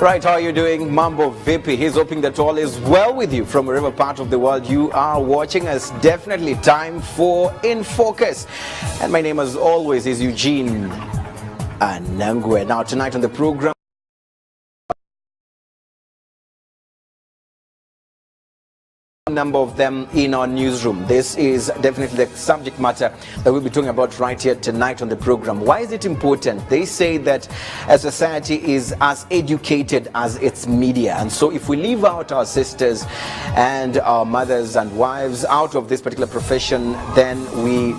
Right, how are you doing? Mambo Vipi. He's hoping that all is well with you from wherever part of the world you are watching us. Definitely time for In Focus. And my name, as always, is Eugene Anangwe. Now, tonight on the program, number of them in our newsroom. This is definitely the subject matter that we'll be talking about right here tonight on the program. Why is it important? They say that a society is as educated as its media, and so if we leave out our sisters and our mothers and wives out of this particular profession, then we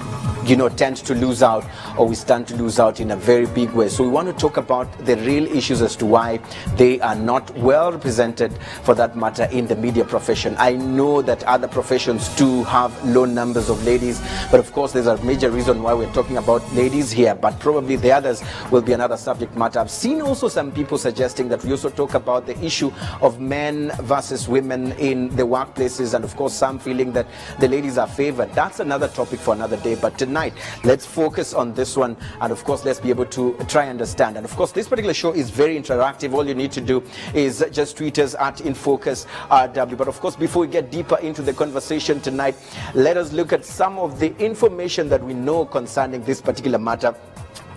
tend to lose out, or we stand to lose out in a very big way. So we want to talk about the real issues as to why they are not well represented, for that matter, in the media profession. I know that other professions too have low numbers of ladies, but of course there's a major reason why we're talking about ladies here, but probably the others will be another subject matter. I've seen also some people suggesting that we also talk about the issue of men versus women in the workplaces, and of course some feeling that the ladies are favored. That's another topic for another day, but tonight let's focus on this one, and of course let's be able to try and understand. And of course this particular show is very interactive. All you need to do is just tweet us at InFocusRW. But of course, before we get deeper into the conversation tonight, let us look at some of the information that we know concerning this particular matter.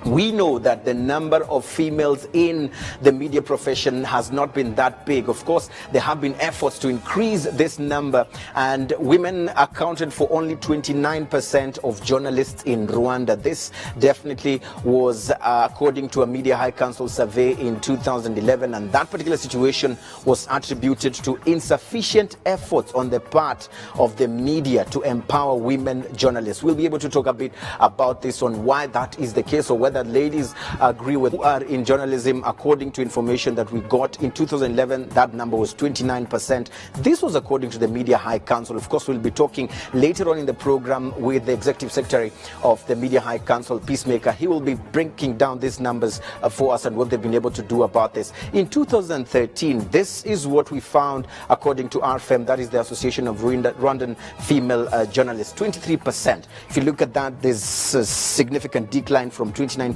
We know that the number of females in the media profession has not been that big. Of course, there have been efforts to increase this number, and women accounted for only 29% of journalists in Rwanda. This definitely was according to a Media High Council survey in 2011, and that particular situation was attributed to insufficient efforts on the part of the media to empower women journalists. We'll be able to talk a bit about this, on why that is the case, or whether ladies agree with who are in journalism. According to information that we got in 2011, that number was 29%. This was according to the Media High Council. Of course, we'll be talking later on in the program with the Executive Secretary of the Media High Council, Peacemaker. He will be breaking down these numbers for us and what they've been able to do about this. In 2013, this is what we found according to RFEM, that is the Association of Rwandan Female Journalists, 23%. If you look at that, there's a significant decline from 29%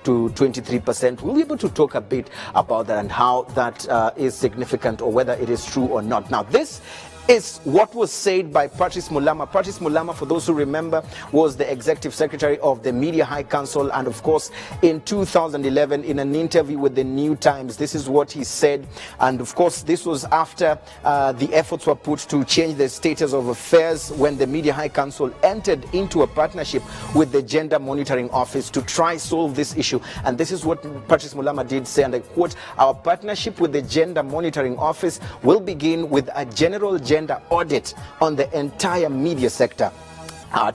to 23%. We'll be able to talk a bit about that and how that is significant, or whether it is true or not. Now, this is what was said by Patrice Mulama. Patrice Mulama, for those who remember, was the Executive Secretary of the Media High Council, and of course in 2011, in an interview with the New Times, this is what he said. And of course this was after the efforts were put to change the status of affairs, when the Media High Council entered into a partnership with the Gender Monitoring Office to try solve this issue. And this is what Patrice Mulama did say, and I quote: "Our partnership with the Gender Monitoring Office will begin with a general gender audit on the entire media sector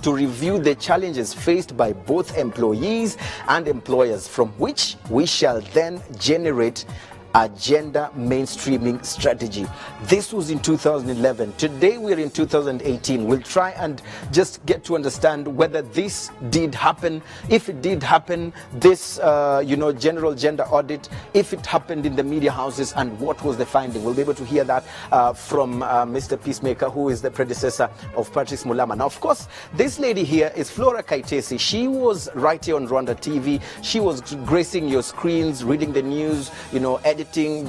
to review the challenges faced by both employees and employers, from which we shall then generate a gender mainstreaming strategy." This was in 2011. Today we're in 2018. We'll try and just get to understand whether this did happen. If it did happen, this general gender audit, if it happened in the media houses, and what was the finding. We'll be able to hear that from Mr. Peacemaker, who is the predecessor of Patrice Mulama. Now, of course, this lady here is Flora Kaitesi. She was right here on Rwanda TV. She was gracing your screens, reading the news, editing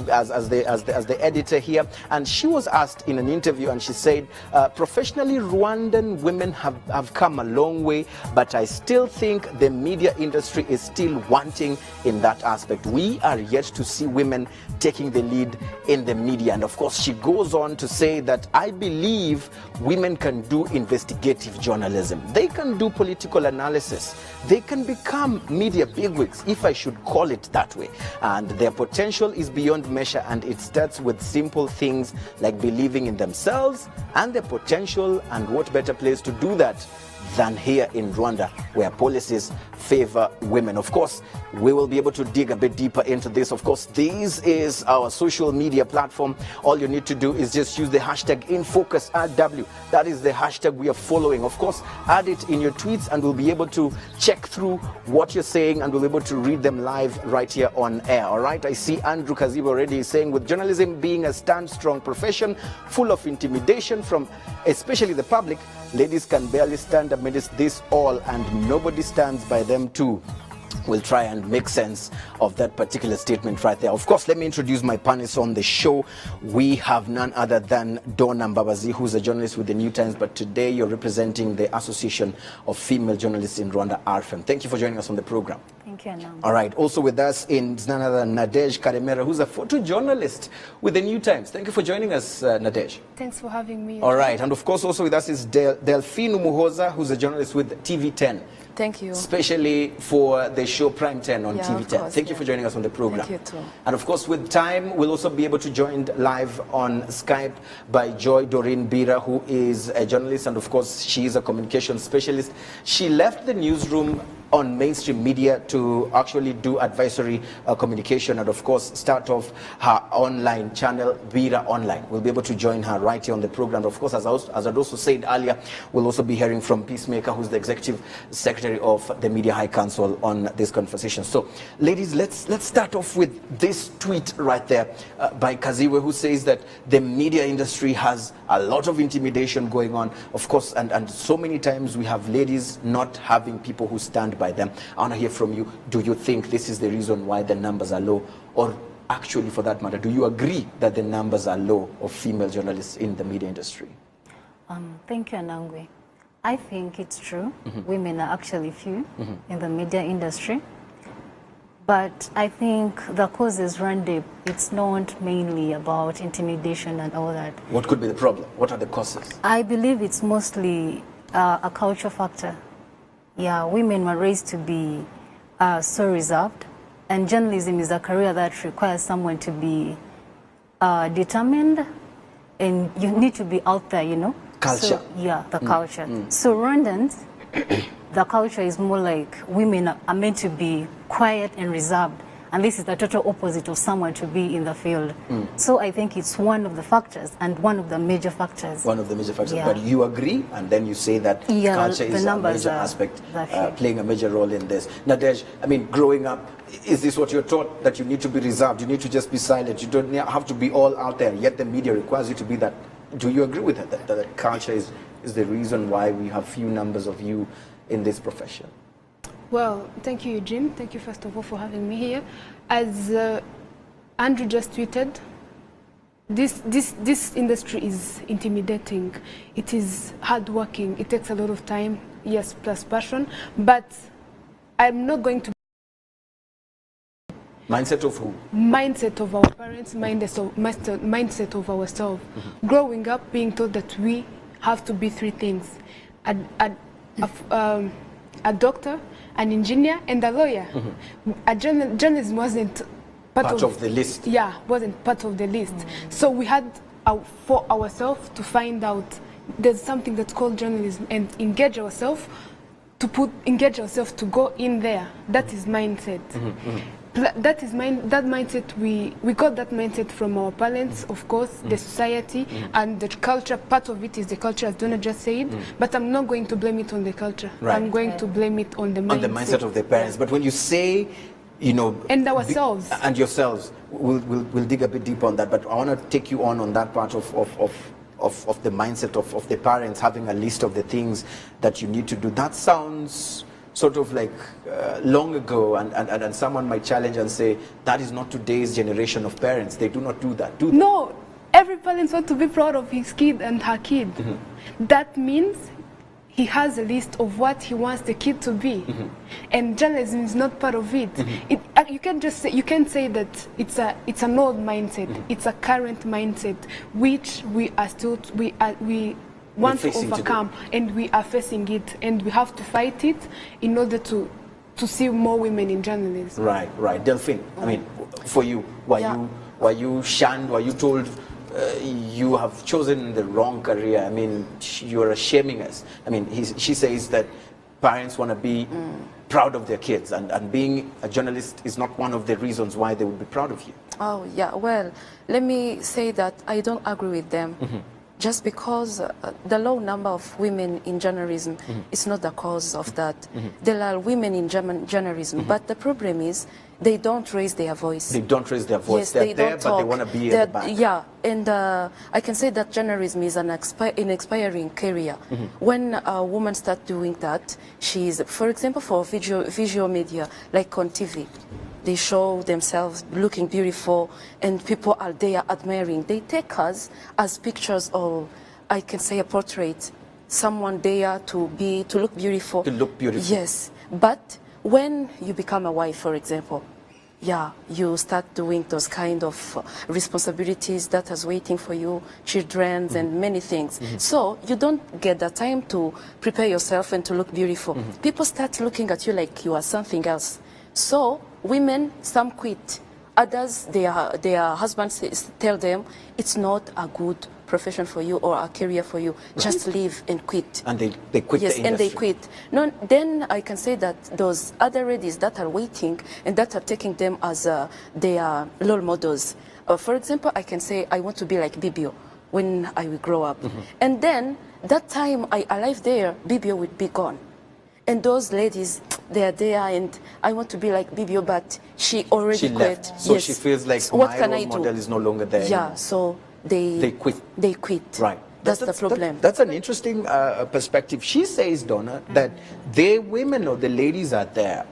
as the editor here, and she was asked in an interview, and she said, professionally, Rwandan women have come a long way, but I still think the media industry is still wanting in that aspect. We are yet to see women taking the lead in the media. And of course she goes on to say that, I believe women can do investigative journalism, they can do political analysis, they can become media bigwigs, if I should call it that way, and their potential is beyond measure, and it starts with simple things like believing in themselves and their potential. And what better place to do that than here in Rwanda, where policies favor women. Of course, we will be able to dig a bit deeper into this. Of course, this is our social media platform. All you need to do is just use the hashtag InFocusRW. That is the hashtag we are following. Of course, add it in your tweets, and we'll be able to check through what you're saying, and we'll be able to read them live right here on air. All right, I see Andrew Kaziba already saying, with journalism being a stand-strong profession full of intimidation from especially the public, ladies can barely stand amidst this all, and nobody stands by them too. we'll try and make sense of that particular statement right there. Of course, let me introduce my panelists on the show. We have none other than Donna Mbabazi, who's a journalist with the New Times, but today you're representing the Association of Female Journalists in Rwanda, ARFEM. Thank you for joining us on the program. Thank you, Anand. All right. Also with us is none other than Nadej Karemera, who's a photojournalist with the New Times. Thank you for joining us, Nadej. Thanks for having me. All right. And of course, also with us is Delphine Umuhoza, who's a journalist with TV10. Thank you. Especially for the show Prime 10 on TV10. Course, Thank you for joining us on the program. Thank you too. And of course, with time, we'll also be able to join live on Skype by Joy Doreen Bira, who is a journalist, and of course, she is a communication specialist. She left the newsroom on mainstream media to actually do advisory communication and of course start off her online channel, Bira Online. We'll be able to join her right here on the program. Of course, as I'd also said earlier, we'll also be hearing from Peacemaker, who's the Executive Secretary of the Media High Council, on this conversation. So, ladies, let's start off with this tweet right there by Kaziwe, who says that the media industry has a lot of intimidation going on, of course, and so many times we have ladies not having people who stand by them. I want to hear from you. Do you think this is the reason why the numbers are low? Or actually, for that matter, do you agree that the numbers are low of female journalists in the media industry? Thank you, Anangwe. I think it's true. Women are actually few in the media industry. But I think the causes run deep. It's not mainly about intimidation and all that. What could be the problem? What are the causes? I believe it's mostly a culture factor. Yeah, women were raised to be so reserved, and journalism is a career that requires someone to be determined, and you need to be out there, you know. Culture. So, yeah, the culture. So Rwandans, the culture is more like women are meant to be quiet and reserved. And this is the total opposite of someone to be in the field. So I think it's one of the factors and one of the major factors. One of the major factors. Yeah. But you agree, and then you say that culture is a major aspect, playing a major role in this. Nadej, I mean, growing up, is this what you're taught, that you need to be reserved, you need to just be silent, you don't have to be all out there, yet the media requires you to be that? Do you agree with that, that culture is the reason why we have few numbers of you in this profession? Well, thank you, Eugene. Thank you, first of all, for having me here. As Andrew just tweeted, this industry is intimidating. It is hardworking. It takes a lot of time, yes, plus passion. But I'm not going to... Mindset of who? Mindset of our parents, mindset of ourselves. Growing up, being told that we have to be three things. A doctor, an engineer, and a lawyer. Journalism wasn't part of the list. Yeah, wasn't part of the list. So we had for ourselves to find out there's something that's called journalism and engage ourselves to go in there. That is mindset. That mindset, we got that mindset from our parents, of course, the society, and the culture. Part of it is the culture, as Donna just said, but I'm not going to blame it on the culture. Right. I'm going to blame it on the mindset. On the mindset of the parents. But when you say, you know... And ourselves. And yourselves, we'll dig a bit deeper on that, but I want to take you on that part of the mindset of the parents, having a list of the things that you need to do. That sounds sort of like long ago, and someone might challenge and say, that is not today's generation of parents. They do not do that, do they? No, every parent wants to be proud of his kid and her kid. That means he has a list of what he wants the kid to be. And journalism is not part of it. You can't just say, you can't say that it's an old mindset. It's a current mindset, which we are still, we want to overcome, and we are facing it, and we have to fight it in order to see more women in journalism. Right. Delphine, I mean, for you, were you shunned? Were you told you have chosen the wrong career? I mean, you're shaming us. I mean, she says that parents want to be proud of their kids, and being a journalist is not one of the reasons why they would be proud of you. Oh, yeah. Well, let me say that I don't agree with them. just because the low number of women in journalism is not the cause of that. There are women in journalism, but the problem is they don't raise their voice. They don't raise their voice. Yes, They're they there, don't but talk. they want to be in the back. Yeah, and I can say that journalism is an expiring career. When a woman starts doing that, she's, for example, for visual media, like on TV, they show themselves looking beautiful, and people are there admiring. They take us as pictures, or I can say a portrait, someone there to look beautiful. To look beautiful. Yes, but when you become a wife, for example, yeah, you start doing those kind of responsibilities that is waiting for you, children and many things. So you don't get the time to prepare yourself and to look beautiful. People start looking at you like you are something else. So women, some quit. Others, their husbands tell them it's not a good profession for you or a career for you. Right. Just leave and quit. And they quit yes, the industry. and they quit. No, then I can say that those other ladies that are waiting and that are taking them as their role models. For example, I can say I want to be like Bibio when I will grow up. And then that time I arrive there, Bibio will be gone. And those ladies, they are there, and I want to be like Bibio, but she already quit. Left. So yes. she feels like so what my can role I do? model is no longer there. Yeah, anymore. so they quit. They quit. Right. That's the problem. That's an interesting perspective. She says, Donna, that they women or the ladies are there,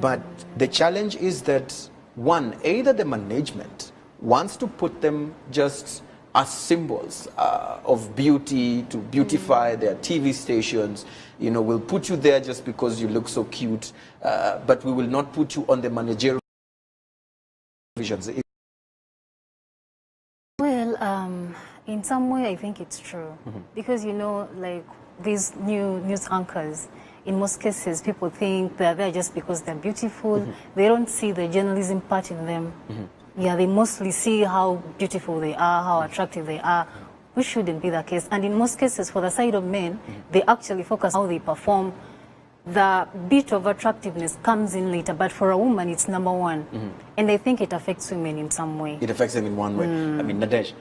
but the challenge is that one, either the management wants to put them just as symbols of beauty, to beautify their TV stations. You know, we'll put you there just because you look so cute, but we will not put you on the managerial visions. Well, in some way, I think it's true. Because, you know, like these new news anchors, in most cases, people think they're there just because they're beautiful. They don't see the journalism part in them. Yeah, they mostly see how beautiful they are, how attractive they are, which shouldn't be the case. And in most cases, for the side of men, they actually focus on how they perform. The bit of attractiveness comes in later, but for a woman, it's number one. And I think it affects women in some way. It affects them in one way. I mean, Nadesh,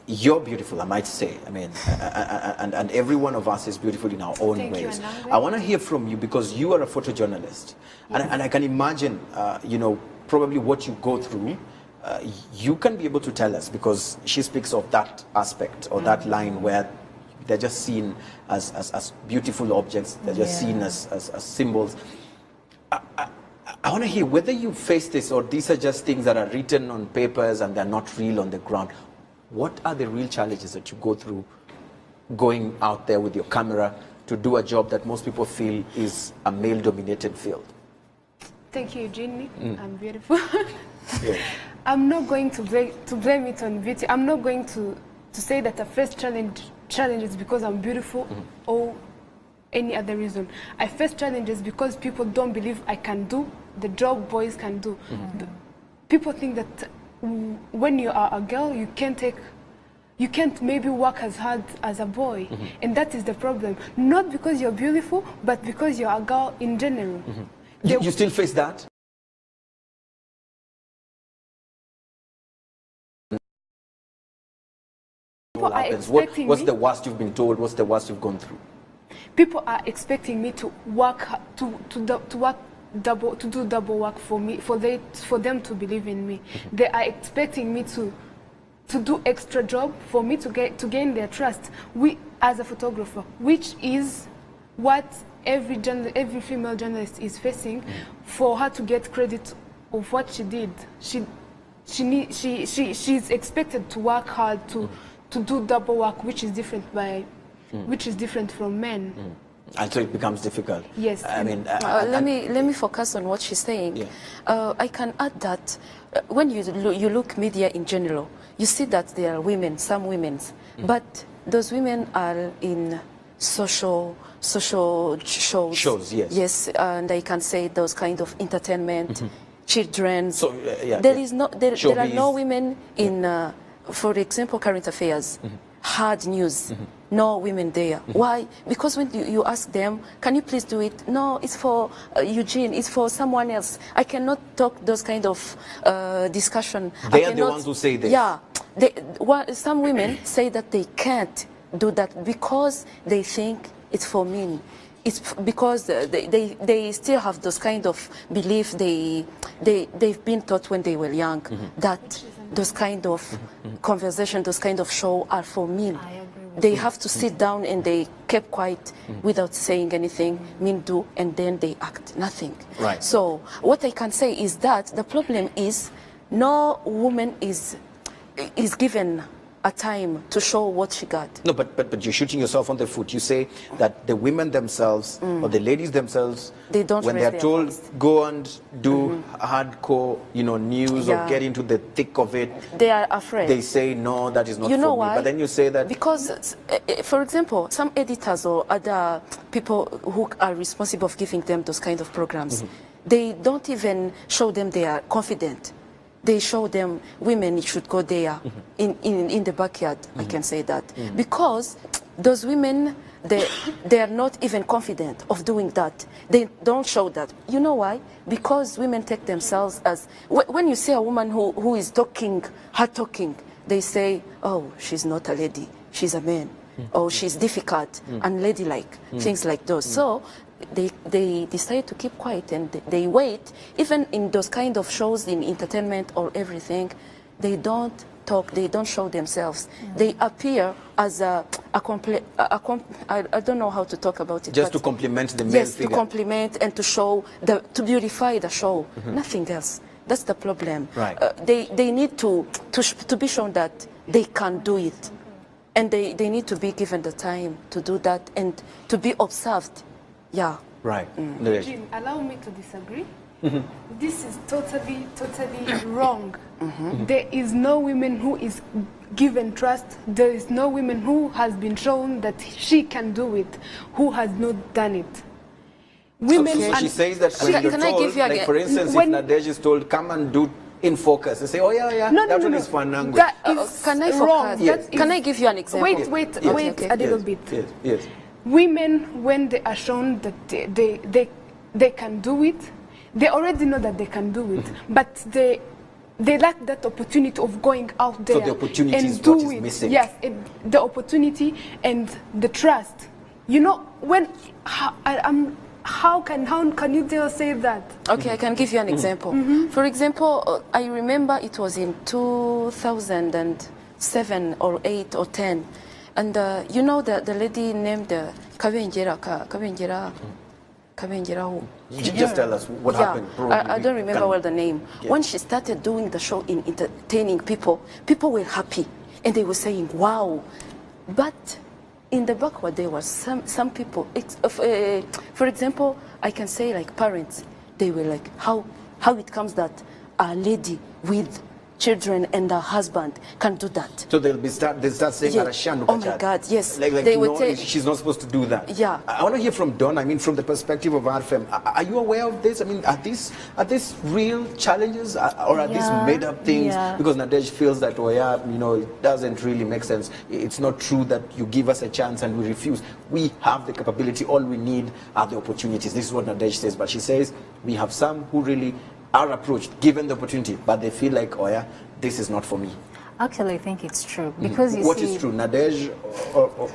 you're beautiful, I might say. I mean, and every one of us is beautiful in our own ways. I want to hear from you because you are a photojournalist. And I can imagine, you know, probably what you go through. You can be able to tell us because she speaks of that aspect or that line where they're just seen as beautiful objects. They're just seen as symbols. I want to hear whether you face this or these are just things that are written on papers and they're not real on the ground. What are the real challenges that you go through going out there with your camera to do a job that most people feel is a male-dominated field? Thank you, Eugenie. I'm beautiful. I'm not going to blame it on beauty. I'm not going to say that the first challenge is because I'm beautiful or any other reason. I face challenges because people don't believe I can do the job boys can do. People think that when you are a girl, you can't maybe work as hard as a boy. And that is the problem. Not because you're beautiful, but because you're a girl in general. You still face that? What happens? What's the worst you've been told? What's the worst you've gone through? People are expecting me to work to do double work for me, for them to believe in me. They are expecting me to do extra job for me to gain their trust. We as a photographer, which is what every female journalist is facing, for her to get credit of what she did. She's expected to work hard to do double work, which is different from men. And so it becomes difficult. Yes. I mean, let me focus on what she's saying. I can add that when you look media in general, you see that there are women, some women, but those women are in social shows. Shows, yes. Yes, and I can say those kind of entertainment, children. So there are no women in, for example, current affairs, hard news. No women there. Why? Because when you ask them, can you please do it? No, it's for Eugene, it's for someone else. I cannot talk those kind of discussion. They are the ones who say this. Yeah. Some women say that they can't do that because they think it's for men. It's because they still have those kind of belief they've been taught when they were young that those kind of conversation, those kind of show are for men. They have to sit down and they kept quiet without saying anything, men do, and then they act nothing. Right. So what I can say is that the problem is no woman is given a time to show what she got. No, but you're shooting yourself on the foot. You say that the women themselves or the ladies themselves, they don't when they're told go and do hardcore, news or get into the thick of it, they are afraid. They say no, that is not you know for why? me. But then you say that because, for example, some editors or other people who are responsible for giving them those kind of programs, they don't even show them they are confident. They show them women should go there in the backyard, I can say that. Because those women, they are not even confident of doing that. They don't show that. You know why? Because women take themselves as, when you see a woman who is talking, her talking, they say, oh, she's not a lady, she's a man. Or she's difficult, unladylike, things like those. So they decide to keep quiet and they wait. Even in those kind of shows in entertainment or everything, they don't talk, they don't show themselves. They appear as I don't know how to talk about it. Just to complement the male yes, figure. to complement and to show, to beautify the show, nothing else. That's the problem. Right. They need to be shown that they can do it. And they need to be given the time to do that and to be observed. Yeah. Right. Jean, allow me to disagree. This is totally wrong. There is no woman who is given trust. There is no woman who has been shown that she can do it, who has not done it. Women. So she says that when you're told, like for instance, if Nadej is told, come and do In Focus, they say, oh yeah, that one is for Nangwe. That is can I wrong. Yes. Can I give you an example? Wait a little bit. Yes. Women, when they are shown that they can do it, they already know that they can do it, but they lack that opportunity of going out there So the opportunity and is do what is it. missing. Yes, the opportunity and the trust. You know, how can you dare say that? Okay, I can give you an example. For example, I remember it was in 2007 or 8 or 10. And you know the lady named Kabengera who? Just tell us what happened. I don't remember well the name. Yeah. When she started doing the show in entertaining people were happy. And they were saying, wow. But in the backward, there were some people, for example, I can say like parents, they were like, how it comes that a lady with children and a husband can do that. So they start saying, yeah. Oh my God, yes. Like they would say, she's not supposed to do that. Yeah. I want to hear from Don. I mean, from the perspective of RFM, are you aware of this? I mean, are these real challenges or are these made up things? Yeah. Because Nadej feels that, it doesn't really make sense. It's not true that you give us a chance and we refuse. We have the capability. All we need are the opportunities. This is what Nadej says. But she says we have some who really are approached, given the opportunity, but they feel like, this is not for me. Actually, I think it's true because What is true, Nadej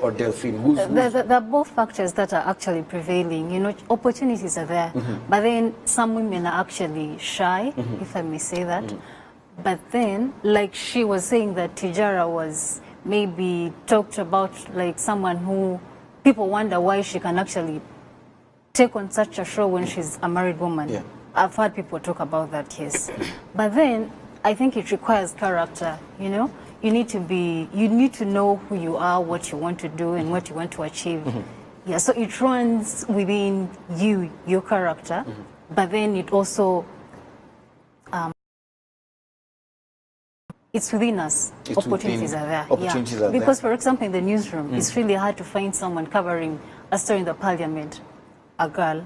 or Delphine? There are both factors that are actually prevailing. Opportunities are there, but then some women are actually shy, if I may say that. But then, like she was saying that Tijara was maybe talked about like someone who people wonder why she can actually take on such a show when she's a married woman. Yeah. I've heard people talk about that, yes. But then I think it requires character, You need to know who you are, what you want to do, and what you want to achieve. Yeah, so it runs within you, your character, but then it also, it's within us. Opportunities are there. Opportunities are there. Because, for example, in the newsroom, it's really hard to find someone covering a story in the parliament, a girl,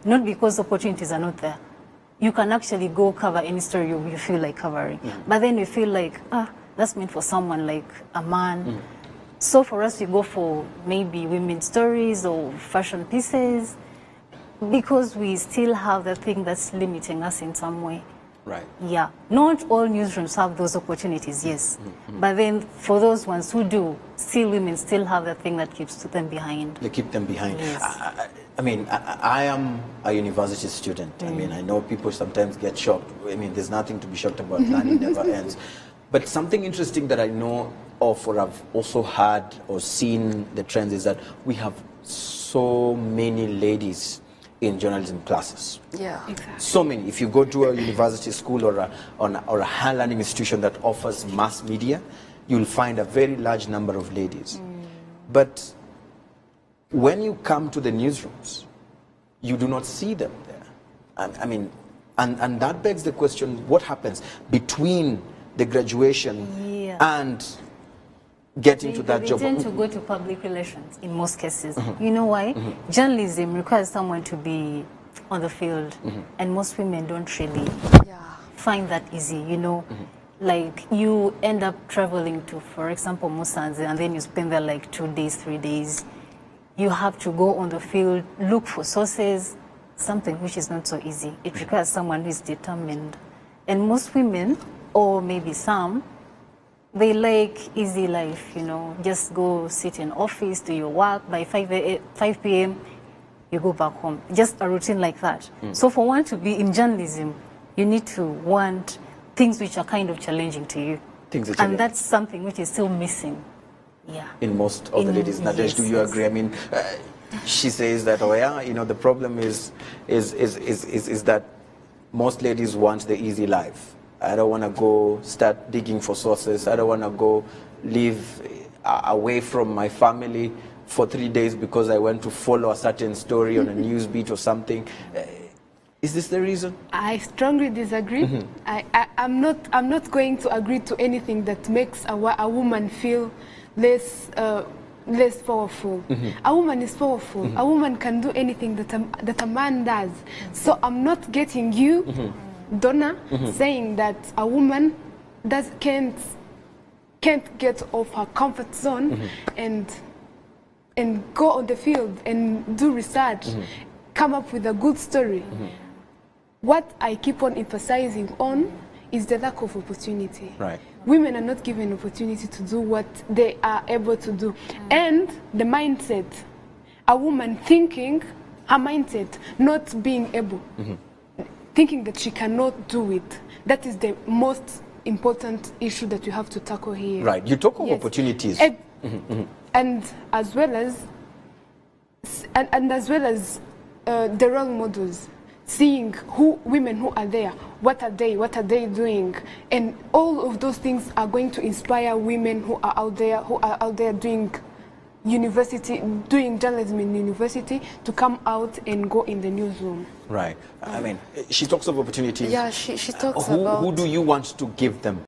not because opportunities are not there. You can actually go cover any story you feel like covering. But then you feel like, that's meant for someone like a man. So for us, we go for maybe women's stories or fashion pieces because we still have the thing that's limiting us in some way. Right. Yeah. Not all newsrooms have those opportunities, yes. But then for those ones who do, still women still have that thing that keeps them behind. They keep them behind. Yes. I mean, I am a university student. I mean, I know people sometimes get shocked. I mean, there's nothing to be shocked about. Learning never ends. But something interesting that I know of, or I've also heard or seen the trends, is that we have so many ladies in journalism classes. Yeah. Exactly. So many. If you go to a university school or a higher learning institution that offers mass media, you'll find a very large number of ladies. But when you come to the newsrooms, you do not see them there. I mean, and that begs the question, what happens between the graduation and getting to that job? They tend to go to public relations in most cases. You know why? Journalism requires someone to be on the field, and most women don't really find that easy, you know. Like, you end up traveling to, for example, Musanze, and then you spend there like 2 days, 3 days. You have to go on the field, look for sources, something which is not so easy. It requires someone who is determined. And most women, or maybe some, they like easy life, you know. Just go sit in office, do your work. By 5 p.m., you go back home. Just a routine like that. So for one to be in journalism, you need to want things which are kind of challenging to you. And that's something which is still missing. Yeah. In most of the ladies. Nadesh, do you agree? I mean, she says that, oh yeah, you know, the problem is that most ladies want the easy life. I don't want to go start digging for sources. I don't want to go live away from my family for 3 days because I went to follow a certain story on a news beat or something. Is this the reason? I strongly disagree. I'm not going to agree to anything that makes a woman feel less powerful. A woman is powerful. A woman can do anything that a man does. So I'm not getting you, Donna, saying that a woman can't get off her comfort zone and go on the field and do research, come up with a good story. What I keep on emphasizing on is the lack of opportunity. Right. Women are not given opportunity to do what they are able to do. And the mindset, a woman thinking, her mindset, not being able, thinking that she cannot do it. That is the most important issue that you have to tackle here. Right. You talk of opportunities. And as well as the role models, seeing women who are there, what are they doing, and all of those things are going to inspire women who are out there doing journalism in university to come out and go in the newsroom. Right. I mean, she talks of opportunities. Yeah, she talks about... Who do you want to give them?